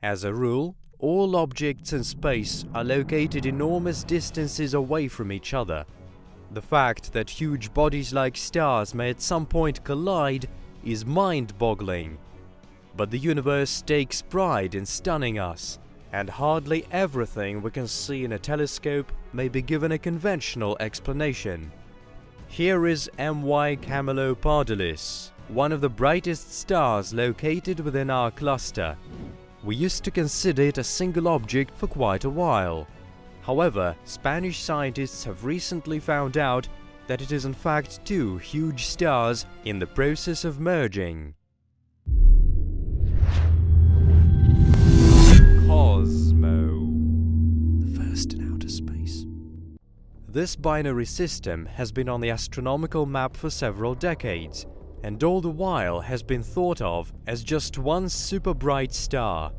As a rule, all objects in space are located enormous distances away from each other. The fact that huge bodies like stars may at some point collide is mind-boggling. But the universe takes pride in stunning us, and hardly everything we can see in a telescope may be given a conventional explanation. Here is MY Camelopardalis, one of the brightest stars located within our cluster. We used to consider it a single object for quite a while. However, Spanish scientists have recently found out that it is in fact two huge stars in the process of merging. Cosmo, the first in outer space. This binary system has been on the astronomical map for several decades, and all the while has been thought of as just one super bright star.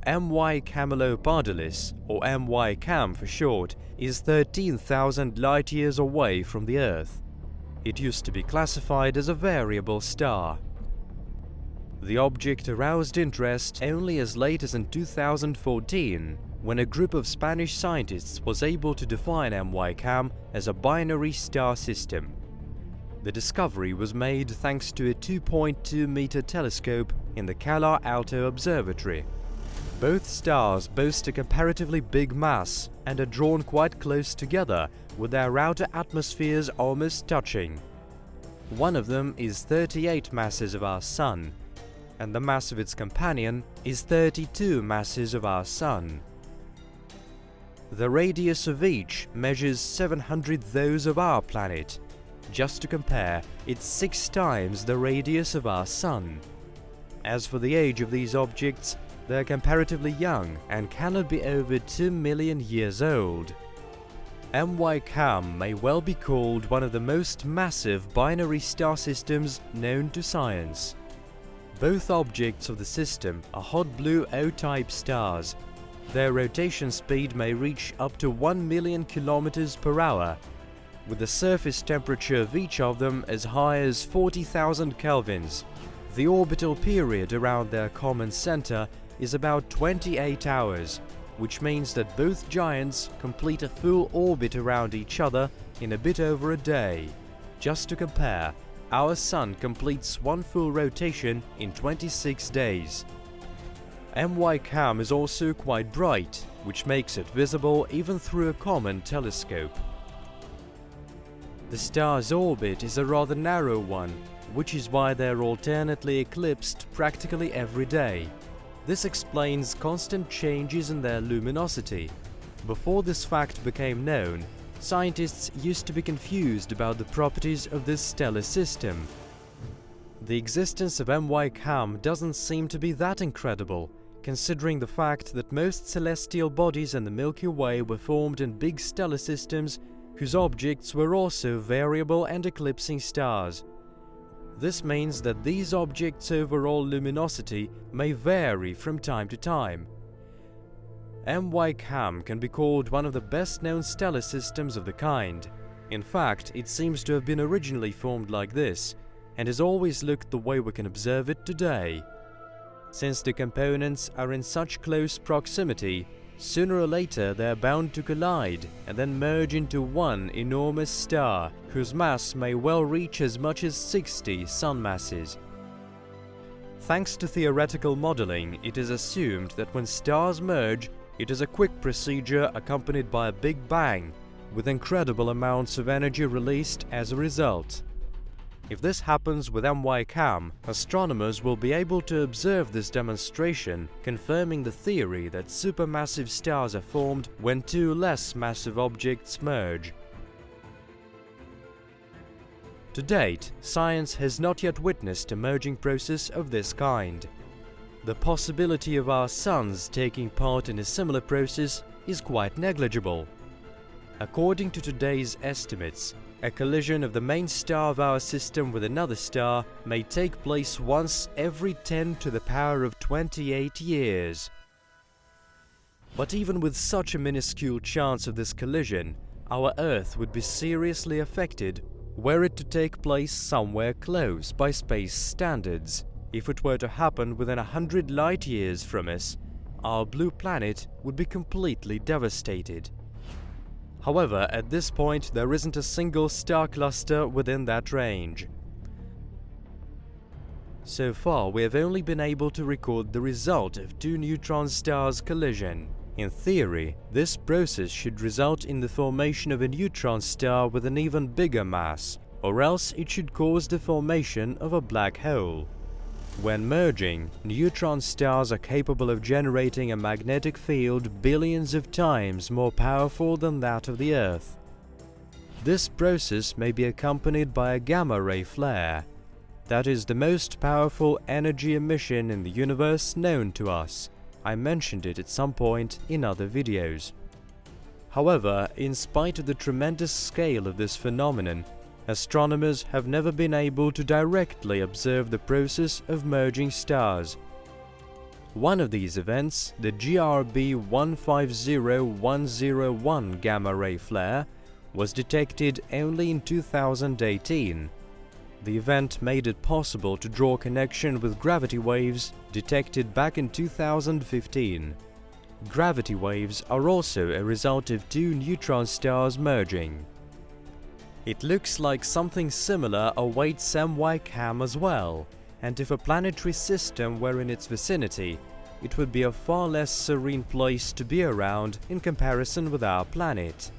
MY Camelopardalis, or MY Cam for short, is 13,000 light-years away from the Earth. It used to be classified as a variable star. The object aroused interest only as late as in 2014, when a group of Spanish scientists was able to define MY Cam as a binary star system. The discovery was made thanks to a 2.2-meter telescope in the Calar Alto Observatory. Both stars boast a comparatively big mass and are drawn quite close together, with their outer atmospheres almost touching. One of them is 38 masses of our Sun, and the mass of its companion is 32 masses of our Sun. The radius of each measures 700 those of our planet. Just to compare, it's 6 times the radius of our Sun. As for the age of these objects, they're comparatively young and cannot be over 2 million years old. MY Cam may well be called one of the most massive binary star systems known to science. Both objects of the system are hot blue O-type stars. Their rotation speed may reach up to 1 million kilometers per hour, with the surface temperature of each of them as high as 40,000 kelvins. The orbital period around their common center is about 28 hours, which means that both giants complete a full orbit around each other in a bit over a day. Just to compare, our Sun completes one full rotation in 26 days. MY Cam is also quite bright, which makes it visible even through a common telescope. The star's orbit is a rather narrow one, which is why they're alternately eclipsed practically every day. This explains constant changes in their luminosity. Before this fact became known, scientists used to be confused about the properties of this stellar system. The existence of MY Cam doesn't seem to be that incredible, considering the fact that most celestial bodies in the Milky Way were formed in big stellar systems whose objects were also variable and eclipsing stars. This means that these objects' overall luminosity may vary from time to time. MY Cam can be called one of the best-known stellar systems of the kind. In fact, it seems to have been originally formed like this, and has always looked the way we can observe it today. Since the components are in such close proximity, sooner or later they are bound to collide and then merge into one enormous star, whose mass may well reach as much as 60 Sun masses. Thanks to theoretical modeling, it is assumed that when stars merge, it is a quick procedure accompanied by a big bang, with incredible amounts of energy released as a result. If this happens with MY Cam, astronomers will be able to observe this demonstration, confirming the theory that supermassive stars are formed when two less massive objects merge. To date, science has not yet witnessed a merging process of this kind. The possibility of our suns taking part in a similar process is quite negligible. According to today's estimates, a collision of the main star of our system with another star may take place once every 10 to the power of 28 years. But even with such a minuscule chance of this collision, our Earth would be seriously affected were it to take place somewhere close by space standards. If it were to happen within 100 light-years from us, our blue planet would be completely devastated. However, at this point there isn't a single star cluster within that range. So far, we have only been able to record the result of two neutron stars' collision. In theory, this process should result in the formation of a neutron star with an even bigger mass, or else it should cause the formation of a black hole. When merging, neutron stars are capable of generating a magnetic field billions of times more powerful than that of the Earth. This process may be accompanied by a gamma-ray flare. That is the most powerful energy emission in the universe known to us. I mentioned it at some point in other videos. However, in spite of the tremendous scale of this phenomenon, astronomers have never been able to directly observe the process of merging stars. One of these events, the GRB 150101 gamma-ray flare, was detected only in 2018. The event made it possible to draw a connection with gravity waves detected back in 2015. Gravity waves are also a result of two neutron stars merging. It looks like something similar awaits MY Cam as well, and if a planetary system were in its vicinity, it would be a far less serene place to be around in comparison with our planet.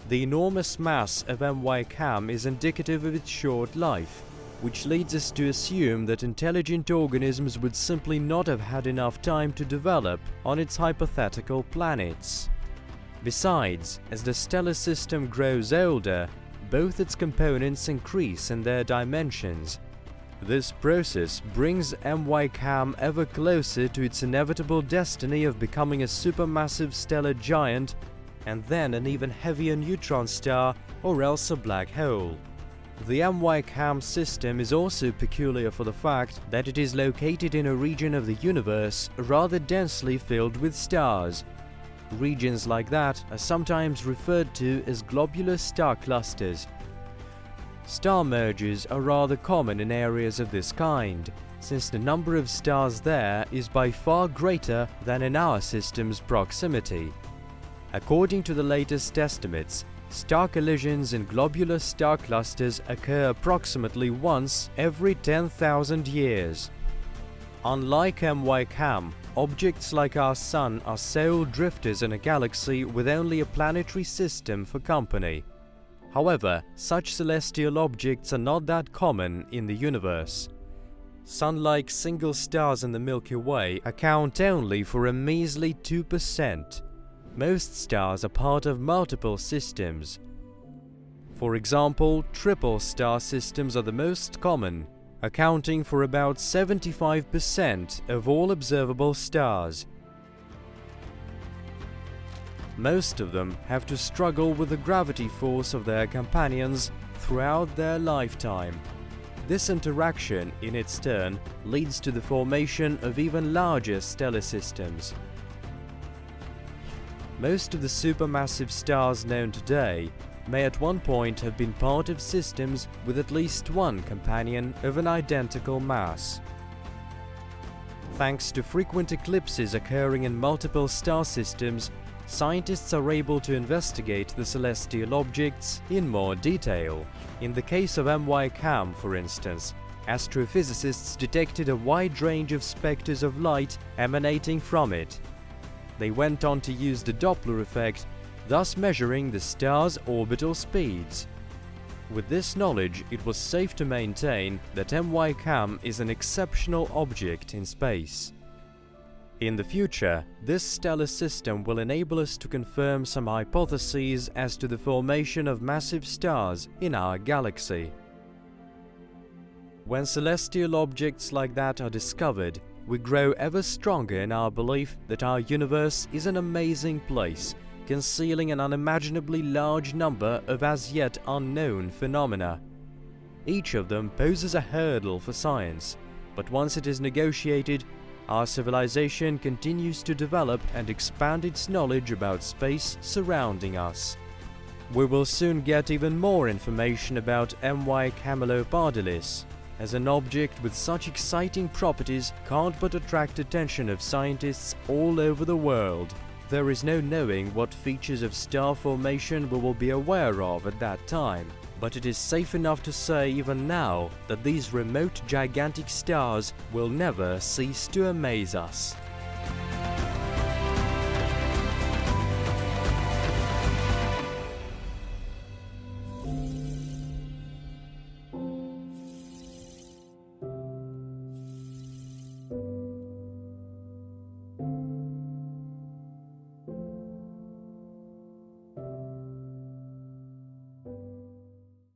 The enormous mass of MY Cam is indicative of its short life, which leads us to assume that intelligent organisms would simply not have had enough time to develop on its hypothetical planets. Besides, as the stellar system grows older, both its components increase in their dimensions. This process brings MY Cam ever closer to its inevitable destiny of becoming a supermassive stellar giant and then an even heavier neutron star or else a black hole. The MY Cam system is also peculiar for the fact that it is located in a region of the universe rather densely filled with stars. Regions like that are sometimes referred to as globular star clusters. Star mergers are rather common in areas of this kind, since the number of stars there is by far greater than in our system's proximity. According to the latest estimates, star collisions in globular star clusters occur approximately once every 10,000 years. Unlike MY Cam, objects like our Sun are sole drifters in a galaxy with only a planetary system for company. However, such celestial objects are not that common in the universe. Sun-like single stars in the Milky Way account only for a measly 2%. Most stars are part of multiple systems. For example, triple star systems are the most common, accounting for about 75% of all observable stars. Most of them have to struggle with the gravity force of their companions throughout their lifetime. This interaction, in its turn, leads to the formation of even larger stellar systems. Most of the supermassive stars known today may at one point have been part of systems with at least one companion of an identical mass. Thanks to frequent eclipses occurring in multiple star systems, scientists are able to investigate the celestial objects in more detail. In the case of MY Cam, for instance, astrophysicists detected a wide range of spectres of light emanating from it. They went on to use the Doppler effect, thus measuring the star's orbital speeds. With this knowledge, it was safe to maintain that MY Cam is an exceptional object in space. In the future, this stellar system will enable us to confirm some hypotheses as to the formation of massive stars in our galaxy. When celestial objects like that are discovered, we grow ever stronger in our belief that our universe is an amazing place, concealing an unimaginably large number of as yet unknown phenomena. Each of them poses a hurdle for science, but once it is negotiated, our civilization continues to develop and expand its knowledge about space surrounding us. We will soon get even more information about MY Camelopardalis. as an object with such exciting properties can't but attract attention of scientists all over the world. There is no knowing what features of star formation we will be aware of at that time, but it is safe enough to say even now that these remote gigantic stars will never cease to amaze us.